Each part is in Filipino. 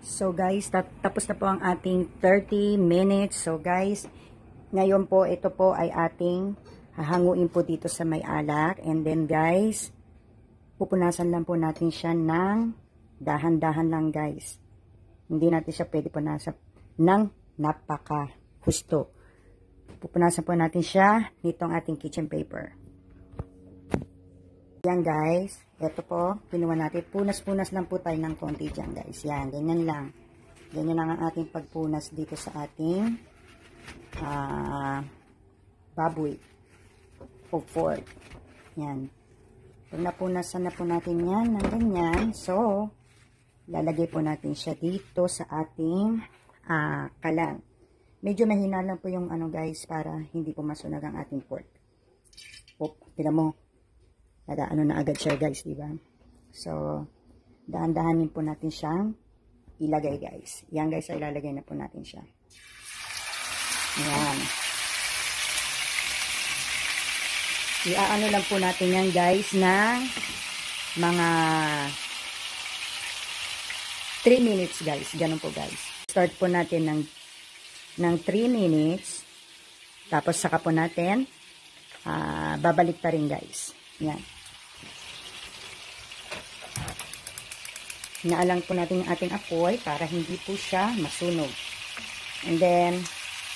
So guys, tapos na po ang ating 30 minutes. So guys, ngayon po, ito po ay ating hahanguin po dito sa may alak. And then guys, pupunasan lang po natin siya ng dahan-dahan lang guys. Hindi natin siya pwede punasan ng napaka husto. Pupunasan po natin siya nitong ating kitchen paper. Yan guys, ito po, pinuha natin. Punas-punas lang po tayo ng konti dyan guys. Yan, ganyan lang. Ganyan lang ang ating pagpunas dito sa ating baboy o pork. Yan. Pag napunasan na po natin yan ng ganyan, so, lalagay po natin siya dito sa ating kalan. Medyo mahina lang po yung ano guys, para hindi po masunog ang ating pork. Tira mo. Ano na agad siya guys, diba? So, dahan-dahanin po natin siyang ilagay guys. Yan guys, ay ilalagay na po natin siya. Ayan. Iaano lang po natin yan guys ng mga 3 minutes guys. Ganun po guys. Start po natin ng 3 minutes. Tapos saka po natin babalik pa rin guys. Yan. Inaalang po natin yung ating apoy para hindi po siya masunog. And then,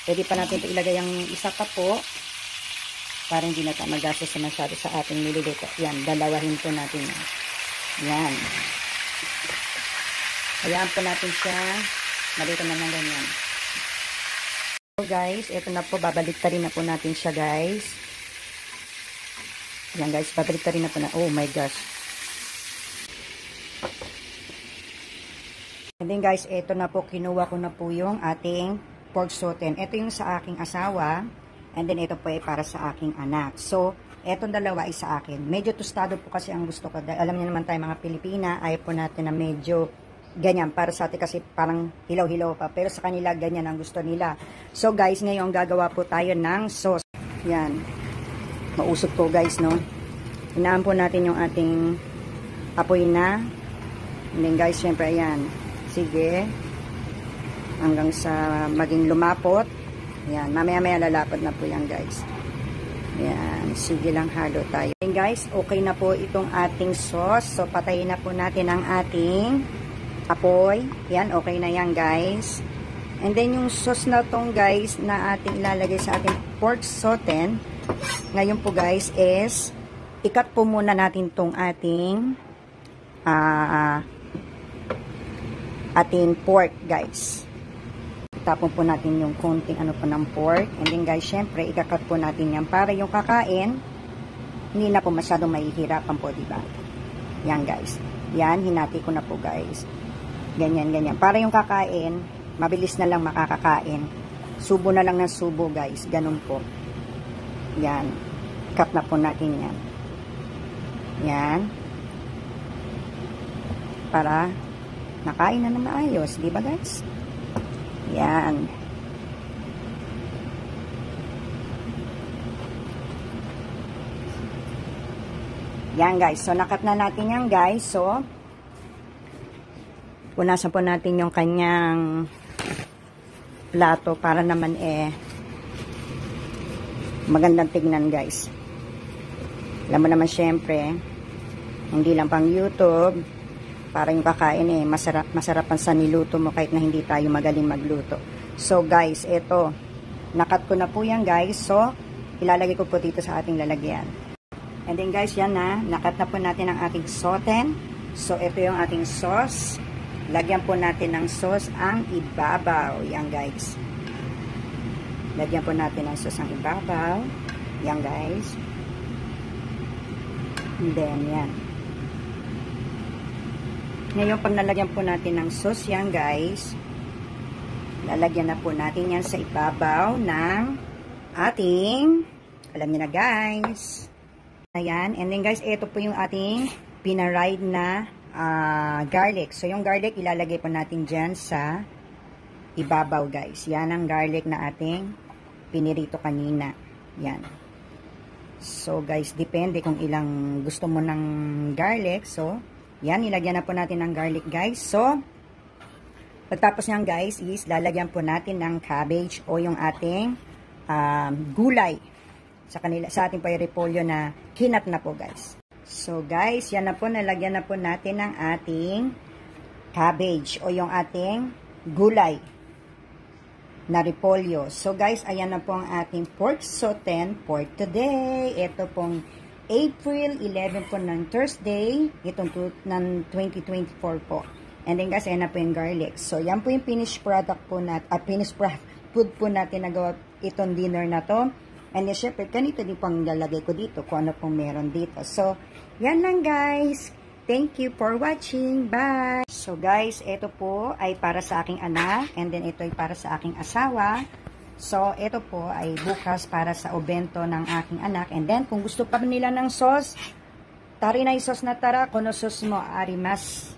pwede pa natin ito ilagay yung isa pa po para hindi na tayo magastos na masyado sa ating niluluto. Yan, dalawahin po natin yan. Yan. Hayaan po natin siya. Malito na ng ganyan. So guys, ito na po. Babalik pa rin na po natin siya guys. Yan guys, babalik pa rin na po na. Oh my gosh. And then guys, ito na po, kinuha ko na po yung ating pork sauté. Ito yung sa aking asawa. And then ito po ay para sa aking anak. So, etong dalawa ay sa akin. Medyo tostado po kasi ang gusto ko. Alam niyo naman tayo mga Pilipina, ayaw po natin na medyo ganyan. Para sa atin kasi parang hilaw-hilaw pa. Pero sa kanila, ganyan ang gusto nila. So guys, ngayon gagawa po tayo ng sauce. Yan. Mausok po guys, no? Hinaan po natin yung ating apoy na. And then guys, syempre ayan. Sige. Hanggang sa maging lumapot. Ayan. Mamaya-maya lalapot na po yan guys. Ayan. Sige lang, halo tayo. And guys, okay na po itong ating sauce. So, patayin na po natin ang ating apoy. Ayan, okay na yan guys. And then yung sauce na tong guys na ating ilalagay sa ating pork sauté. Ngayon po guys is ikat po muna natin tong ating pork guys. Tapon po natin yung konting ano po ng pork. And then guys, syempre ikakat po natin yan para yung kakain hindi na po masyadong mahihirapan po, diba? Yan guys. Yan, hinati ko na po guys. Ganyan, ganyan. Para yung kakain, mabilis na lang makakakain. Subo na lang ng subo guys. Ganun po. Yan. Cut na po natin yan. Yan. Para nakain na maayos. Diba guys? Yan. Yan guys. So, nakat na natin yan guys. So, punasan po natin yung kanyang plato para naman magandang tignan guys. Alam mo naman syempre, hindi lang pang YouTube, para yung kakain masarapan sa niluto mo kahit na hindi tayo magaling magluto. So guys, ito, nakat ko na po yan guys. So, ilalagay ko po dito sa ating lalagyan. And then guys, yan na, nakat na po natin ang ating sauté. So, ito yung ating sauce. Lagyan po natin ng sauce ang ibabaw. Yan guys. Lagyan po natin ng sauce ang ibabaw. Yan guys. And then, yan. Ngayon, pag nalagyan po natin ng sauce yan guys, lalagyan na po natin yan sa ibabaw ng ating, alam niyo na guys. Ayan. And then guys, ito po yung ating pinaride na garlic. So, yung garlic, ilalagay po natin dyan sa ibabaw guys. Yan ang garlic na ating pinirito kanina. Yan. So, guys, depende kung ilang gusto mo ng garlic. So, yan, ilagyan na po natin ng garlic, guys. So, Pagtapos niyan guys is lalagyan po natin ng cabbage o yung ating gulay sa ating repolyo na kinat na po guys. So guys, yan na po, nalagyan na po natin ng ating cabbage o yung ating gulay na repolyo. So guys, ayan na po ang ating pork sauté for today. Ito pong April 11 po ng Thursday, itong ng 2024 po. And then guys, ayan na po yung garlic. So yan po yung finished product po natin, finished food po natin na gawa itong dinner na to. And then syempre, ganito din pang lalagay ko dito kung ano pong meron dito. So, yan lang guys. Thank you for watching. Bye! So guys, ito po ay para sa aking anak. And then ito ay para sa aking asawa. So, ito po ay bukas para sa obento ng aking anak. And then, kung gusto pa nila ng sauce, tarinay sauce na tara, kono sauce mo, arimas.